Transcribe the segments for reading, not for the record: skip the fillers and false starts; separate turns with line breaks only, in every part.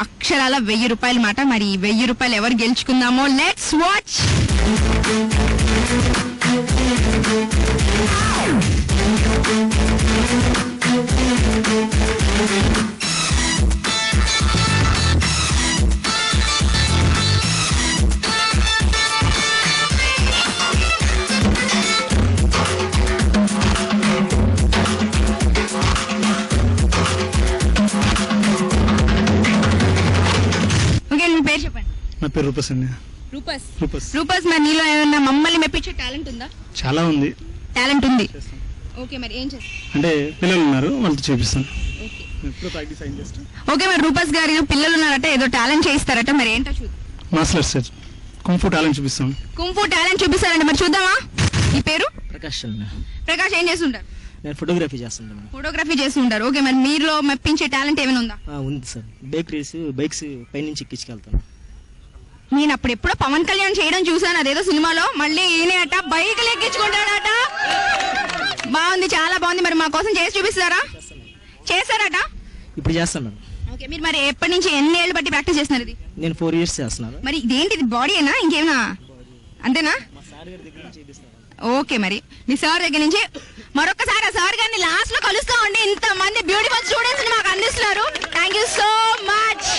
అక్షరాల 1000 రూపాయలు మాట. మరి 1000 రూపాయలు ఎవరు గెలుచుకుందామో లెట్స్ వాచ్.
నా పేరు రూపస్ అండి.
రూపస్ మరి నీలో ఏమన్నా మమ్మల్ని మెప్పించే టాలెంట్ ఉందా?
చాలా ఉంది.
టాలెంట్ ఉంది. ఓకే మరి ఏం చేస్తాం
అంటే పిల్లలు ఉన్నారు, వాళ్ళతో చేపిస్తాను.
ఓకే మరి రూపస్ గారు పిల్లలు ఉన్నారట, ఏదో టాలెంట్ చేయిస్తారట, మరి ఏంటో చూద్దాం.
మార్షల్ ఆర్ట్స్ కుంఫు టాలెంట్ చూపిస్తాం.
కుంఫు టాలెంట్ చూపిస్తారంటే మరి చూద్దామా. ఈ పేరు
ప్రకాష్.
ప్రకాష్ ఏం చేస్తుంటారు?
నేను ఫోటోగ్రఫీ చేస్తుంటాను.
ఫోటోగ్రఫీ చేస్తుంటారు. ఓకే మరి మీలో మెప్పించే టాలెంట్ ఏమైనా ఉందా?
ఉంది సార్. బైక్స్ పైనుంచి ఎక్కించుకెళ్తాను.
నేను అప్పుడు ఎప్పుడో పవన్ కళ్యాణ్ చేయడం చూసాను, అదేదో సినిమాలో. మళ్ళీ ఈయన అట బైకులు ఎక్కించుకుంటాడట. బాగుంది, చాలా బాగుంది. మరి మా కోసం చేసి చూపిస్తారా? చేస్తారట.
ఇప్పుడు చేస్తాను మేడం.
ఓకే మీరు మరి ఎప్పటి నుంచి ఎన్ని ఏళ్ళు బట్టి ప్రాక్టీస్ చేస్తున్నారు ఇది?
నేను 4 years చేస్తున్నాను.
మరి ఇదేంటిది బాడీ అయినా ఇంకేమైనా అంతేనా? ఓకే మరి మీ సార్ దగ్గర నుంచి మరొకసారి ఆ సార్ గారిని లాస్ట్ లో కలుస్తామండి. ఇంత మంది బ్యూటిఫుల్ స్టూడెంట్స్ ని మాకు అందిస్తున్నారు. Thank you so much.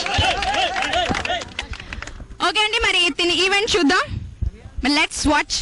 Okay అండి మరి ఈవెంట్ చూద్దాం. Let's watch.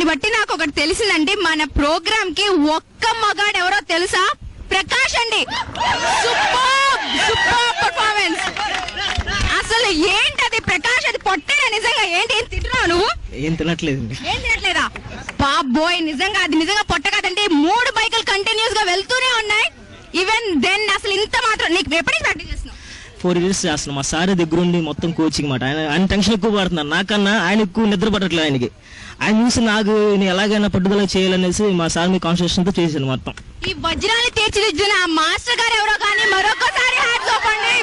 బట్టి నాకు ఒకటి తెలిసిందండి, మన ప్రోగ్రామ్ కి ఒక్క మగాడు ఎవరో తెలుసా? ప్రకాష్ అండి. Super performance. అసలు ఏంటది ప్రకాష్? అది పొట్టేనా నిజంగా? ఏంటి ఏం తింటున్నావు నువ్వు?
ఏం తినట్లేదండి.
ఏం తినట్లేదా? బాబోయ్ నిజంగా అది నిజంగా పొట్ట కాదండి. 3 బైకులు కంటిన్యూస్ గా వెళ్తూనే ఉన్నాయి. ఈవెన్ దెన్ అసలు ఇంత మాత్రం నీకు ఎప్పటికి ప్రాక్టీస్ చేస్తున్నావు?
4 years చేస్తున్నాం. మా సార్ దగ్గర ఉండి మొత్తం కోచింగ్ మాట. ఆయన టెన్షన్ ఎక్కువ పడుతున్నారు నాకన్నా. ఆయన ఎక్కువ నిద్ర పడట్లేదు ఆయనకి. ఆయన చూసి నాకు నేను ఎలాగైనా పట్టుదల చేయాలనేసి మా సార్ మీ కాన్సన్ట్రేషన్ తో చేశాను మొత్తం.
ఈ వజ్రాలు తీర్చిదిద్దిన ఆ మాస్టర్ గారు ఎవరో కానీ మరొకసారి హ్యాట్స్ ఆఫ్ అండి.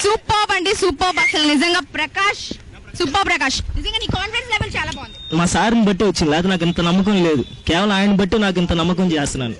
సూపర్ అండి, సూపర్. అసలు నిజంగా ప్రకాష్ సూపర్. ప్రకాష్ నిజంగా నీ కాన్ఫిడెన్స్ లెవెల్ చాలా బాగుంది.
మా సార్ని బట్టి వచ్చింది, లేకపోతే నాకు ఇంత నమ్మకం లేదు. కేవలం ఆయన బట్టి నాకు ఇంత నమ్మకం చేస్తున్నాను.